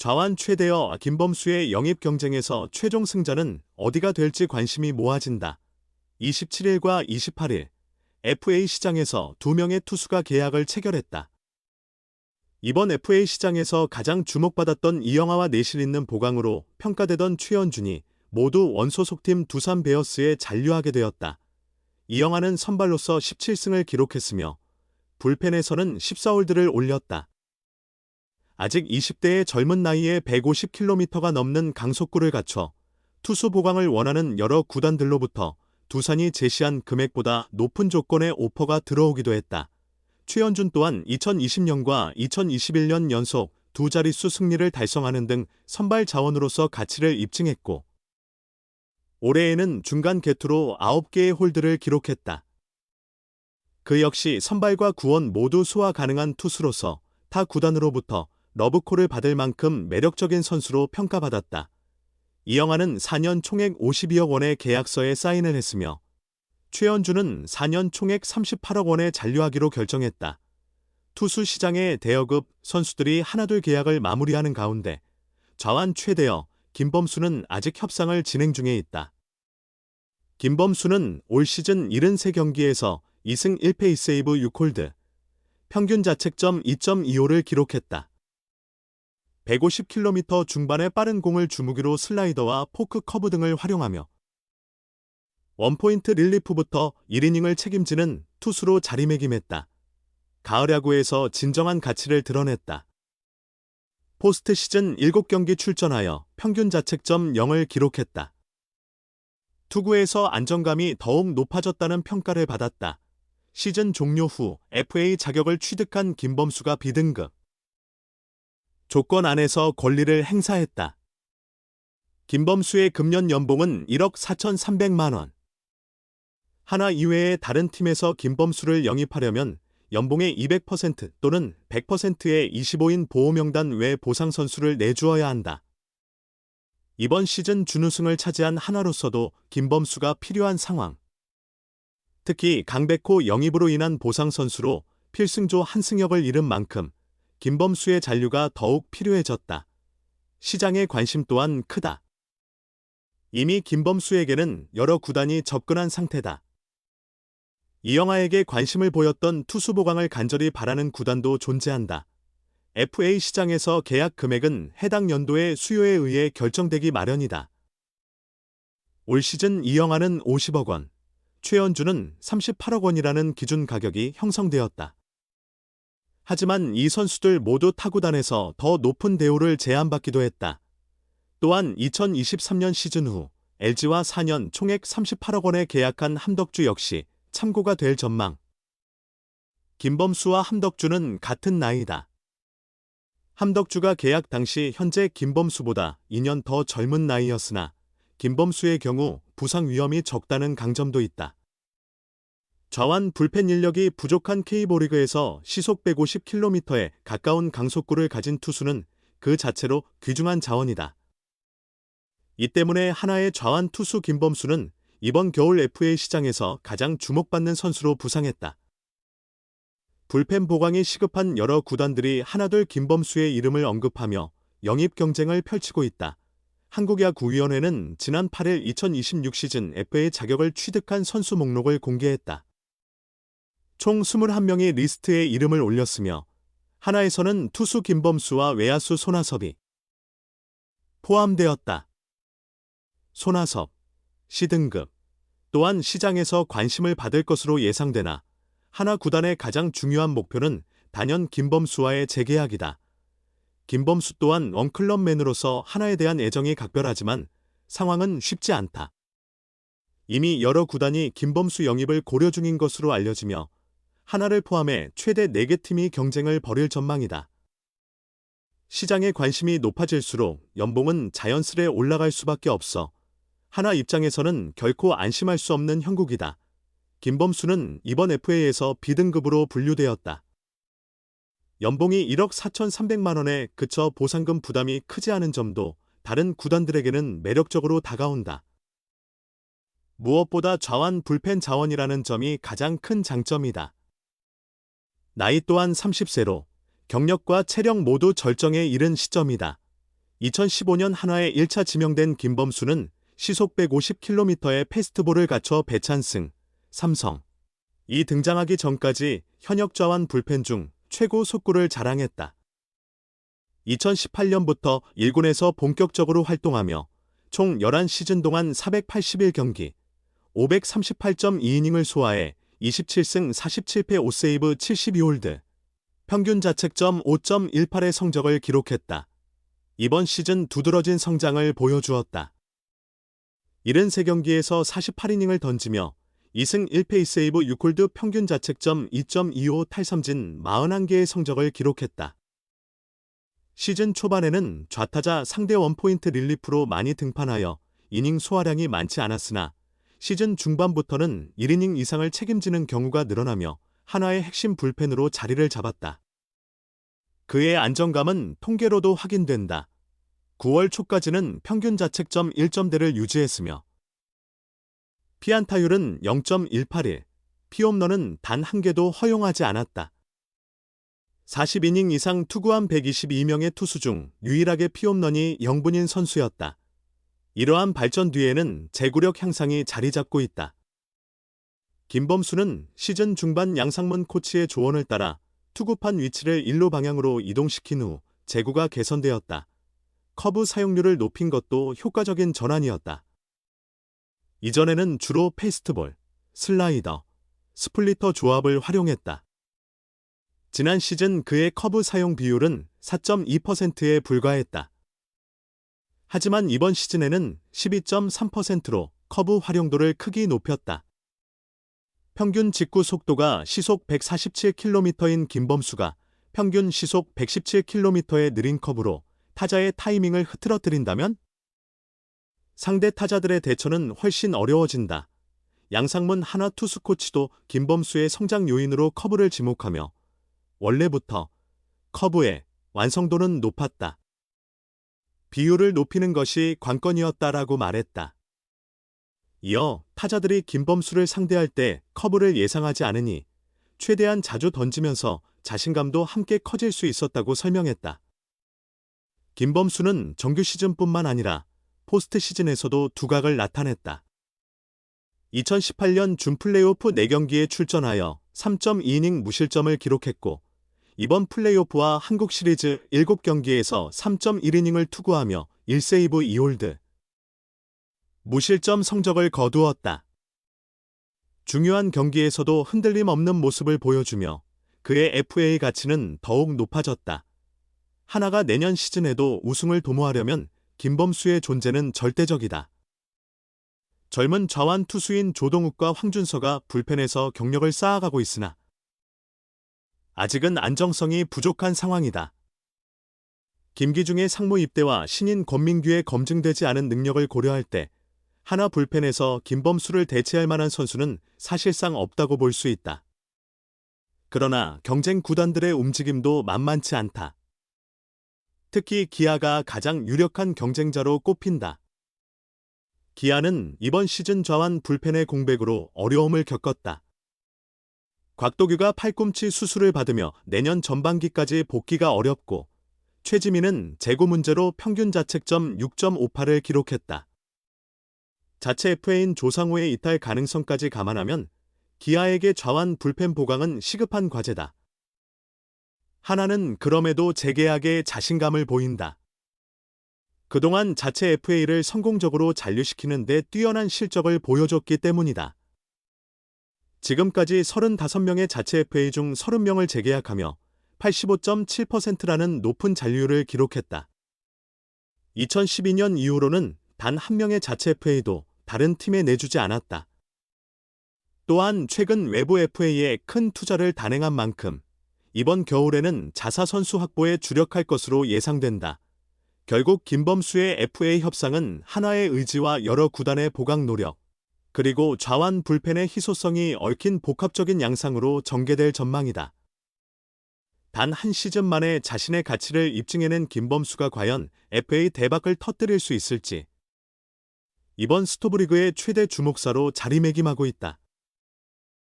좌완 최대여 김범수의 영입 경쟁에서 최종 승자는 어디가 될지 관심이 모아진다. 27일과 28일 FA 시장에서 2명의 투수가 계약을 체결했다. 이번 FA 시장에서 가장 주목받았던 이영하와 내실 있는 보강으로 평가되던 최현준이 모두 원소속팀 두산 베어스에 잔류하게 되었다. 이영하는 선발로서 17승을 기록했으며 불펜에서는 14홀드를 올렸다. 아직 20대의 젊은 나이에 150km가 넘는 강속구를 갖춰 투수 보강을 원하는 여러 구단들로부터 두산이 제시한 금액보다 높은 조건의 오퍼가 들어오기도 했다. 최현준 또한 2020년과 2021년 연속 두 자릿수 승리를 달성하는 등 선발 자원으로서 가치를 입증했고 올해에는 중간 개투로 9개의 홀드를 기록했다. 그 역시 선발과 구원 모두 소화 가능한 투수로서 타 구단으로부터 러브콜을 받을 만큼 매력적인 선수로 평가받았다. 이영하는 4년 총액 52억 원의 계약서에 사인을 했으며 최현준은 4년 총액 38억 원에 잔류하기로 결정했다. 투수 시장의 대여급 선수들이 하나둘 계약을 마무리하는 가운데 좌완 최대여 김범수는 아직 협상을 진행 중에 있다. 김범수는 올 시즌 73경기에서 2승 1패 2세이브 6홀드, 평균 자책점 2.25를 기록했다. 150km 중반의 빠른 공을 주무기로 슬라이더와 포크 커브 등을 활용하며 원포인트 릴리프부터 1이닝을 책임지는 투수로 자리매김했다. 가을 야구에서 진정한 가치를 드러냈다. 포스트 시즌 7경기 출전하여 평균 자책점 0을 기록했다. 투구에서 안정감이 더욱 높아졌다는 평가를 받았다. 시즌 종료 후 FA 자격을 취득한 김범수가 B등급 조건 안에서 권리를 행사했다. 김범수의 금년 연봉은 1억 4,300만 원. 하나 이외의 다른 팀에서 김범수를 영입하려면 연봉의 200% 또는 100%의 25인 보호명단 외 보상 선수를 내주어야 한다. 이번 시즌 준우승을 차지한 하나로서도 김범수가 필요한 상황. 특히 강백호 영입으로 인한 보상 선수로 필승조 한승혁을 잃은 만큼 김범수의 잔류가 더욱 필요해졌다. 시장의 관심 또한 크다. 이미 김범수에게는 여러 구단이 접근한 상태다. 이영하에게 관심을 보였던 투수 보강을 간절히 바라는 구단도 존재한다. FA 시장에서 계약 금액은 해당 연도의 수요에 의해 결정되기 마련이다. 올 시즌 이영하는 50억 원, 최현준은 38억 원이라는 기준 가격이 형성되었다. 하지만 이 선수들 모두 타구단에서 더 높은 대우를 제안받기도 했다. 또한 2023년 시즌 후 LG와 4년 총액 38억 원에 계약한 함덕주 역시 참고가 될 전망. 김범수와 함덕주는 같은 나이다. 함덕주가 계약 당시 현재 김범수보다 2년 더 젊은 나이였으나 김범수의 경우 부상 위험이 적다는 강점도 있다. 좌완 불펜 인력이 부족한 K리그에서 시속 150km에 가까운 강속구를 가진 투수는 그 자체로 귀중한 자원이다. 이 때문에 하나의 좌완 투수 김범수는 이번 겨울 FA 시장에서 가장 주목받는 선수로 부상했다. 불펜 보강이 시급한 여러 구단들이 하나둘 김범수의 이름을 언급하며 영입 경쟁을 펼치고 있다. 한국야구위원회는 지난 8일 2026 시즌 FA 자격을 취득한 선수 목록을 공개했다. 총 21명이 리스트에 이름을 올렸으며 하나에서는 투수 김범수와 외야수 손아섭이 포함되었다. 손아섭, C등급, 또한 시장에서 관심을 받을 것으로 예상되나 하나 구단의 가장 중요한 목표는 단연 김범수와의 재계약이다. 김범수 또한 원클럽맨으로서 하나에 대한 애정이 각별하지만 상황은 쉽지 않다. 이미 여러 구단이 김범수 영입을 고려 중인 것으로 알려지며 하나를 포함해 최대 4개 팀이 경쟁을 벌일 전망이다. 시장의 관심이 높아질수록 연봉은 자연스레 올라갈 수밖에 없어 하나 입장에서는 결코 안심할 수 없는 형국이다. 김범수는 이번 FA에서 B등급으로 분류되었다. 연봉이 1억 4,300만 원에 그쳐 보상금 부담이 크지 않은 점도 다른 구단들에게는 매력적으로 다가온다. 무엇보다 좌완 불펜 자원이라는 점이 가장 큰 장점이다. 나이 또한 30세로 경력과 체력 모두 절정에 이른 시점이다. 2015년 한화에 1차 지명된 김범수는 시속 150km의 패스트볼을 갖춰 배찬승, 삼성 이 등장하기 전까지 현역 좌완 불펜 중 최고 속구를 자랑했다. 2018년부터 1군에서 본격적으로 활동하며 총 11시즌 동안 481경기, 538.2이닝을 소화해 27승 47패 5세이브 72홀드, 평균 자책점 5.18의 성적을 기록했다. 이번 시즌 두드러진 성장을 보여주었다. 73경기에서 48이닝을 던지며 2승 1패 2세이브 6홀드 평균 자책점 2.25 탈삼진 41개의 성적을 기록했다. 시즌 초반에는 좌타자 상대 원포인트 릴리프로 많이 등판하여 이닝 소화량이 많지 않았으나 시즌 중반부터는 1이닝 이상을 책임지는 경우가 늘어나며 한화의 핵심 불펜으로 자리를 잡았다. 그의 안정감은 통계로도 확인된다. 9월 초까지는 평균 자책점 1점대를 유지했으며 피안타율은 0.181, 피홈런은 단 한 개도 허용하지 않았다. 40이닝 이상 투구한 122명의 투수 중 유일하게 피홈런이 0분인 선수였다. 이러한 발전 뒤에는 제구력 향상이 자리 잡고 있다. 김범수는 시즌 중반 양상문 코치의 조언을 따라 투구판 위치를 1루 방향으로 이동시킨 후 제구가 개선되었다. 커브 사용률을 높인 것도 효과적인 전환이었다. 이전에는 주로 패스트볼, 슬라이더, 스플리터 조합을 활용했다. 지난 시즌 그의 커브 사용 비율은 4.2%에 불과했다. 하지만 이번 시즌에는 12.3%로 커브 활용도를 크게 높였다. 평균 직구 속도가 시속 147km인 김범수가 평균 시속 117km의 느린 커브로 타자의 타이밍을 흐트러뜨린다면 상대 타자들의 대처는 훨씬 어려워진다. 양상문 한화 투수 코치도 김범수의 성장 요인으로 커브를 지목하며 원래부터 커브의 완성도는 높았다. 비율을 높이는 것이 관건이었다라고 말했다. 이어 타자들이 김범수를 상대할 때 커브를 예상하지 않으니 최대한 자주 던지면서 자신감도 함께 커질 수 있었다고 설명했다. 김범수는 정규 시즌뿐만 아니라 포스트 시즌에서도 두각을 나타냈다. 2018년 준 플레이오프 4경기에 출전하여 3.2이닝 무실점을 기록했고 이번 플레이오프와 한국 시리즈 7경기에서 3.1이닝을 투구하며 1세이브 2홀드 무실점 성적을 거두었다. 중요한 경기에서도 흔들림 없는 모습을 보여주며 그의 FA 가치는 더욱 높아졌다. 하나가 내년 시즌에도 우승을 도모하려면 김범수의 존재는 절대적이다. 젊은 좌완 투수인 조동욱과 황준서가 불펜에서 경력을 쌓아가고 있으나 아직은 안정성이 부족한 상황이다. 김기중의 상무 입대와 신인 권민규의 검증되지 않은 능력을 고려할 때 하나 불펜에서 김범수를 대체할 만한 선수는 사실상 없다고 볼 수 있다. 그러나 경쟁 구단들의 움직임도 만만치 않다. 특히 기아가 가장 유력한 경쟁자로 꼽힌다. 기아는 이번 시즌 좌완 불펜의 공백으로 어려움을 겪었다. 곽도규가 팔꿈치 수술을 받으며 내년 전반기까지 복귀가 어렵고 최지민은 재고 문제로 평균 자책점 6.58을 기록했다. 자체 FA인 조상우의 이탈 가능성까지 감안하면 기아에게 좌완 불펜 보강은 시급한 과제다. 하나는 그럼에도 재계약에 자신감을 보인다. 그동안 자체 FA를 성공적으로 잔류시키는 데 뛰어난 실적을 보여줬기 때문이다. 지금까지 35명의 자체 FA 중 30명을 재계약하며 85.7%라는 높은 잔류율을 기록했다. 2012년 이후로는 단 한 명의 자체 FA도 다른 팀에 내주지 않았다. 또한 최근 외부 FA에 큰 투자를 단행한 만큼 이번 겨울에는 자사 선수 확보에 주력할 것으로 예상된다. 결국 김범수의 FA 협상은 한화의 의지와 여러 구단의 보강 노력, 그리고 좌완 불펜의 희소성이 얽힌 복합적인 양상으로 전개될 전망이다. 단 한 시즌 만에 자신의 가치를 입증해낸 김범수가 과연 FA 대박을 터뜨릴 수 있을지 이번 스토브리그의 최대 주목사로 자리매김하고 있다.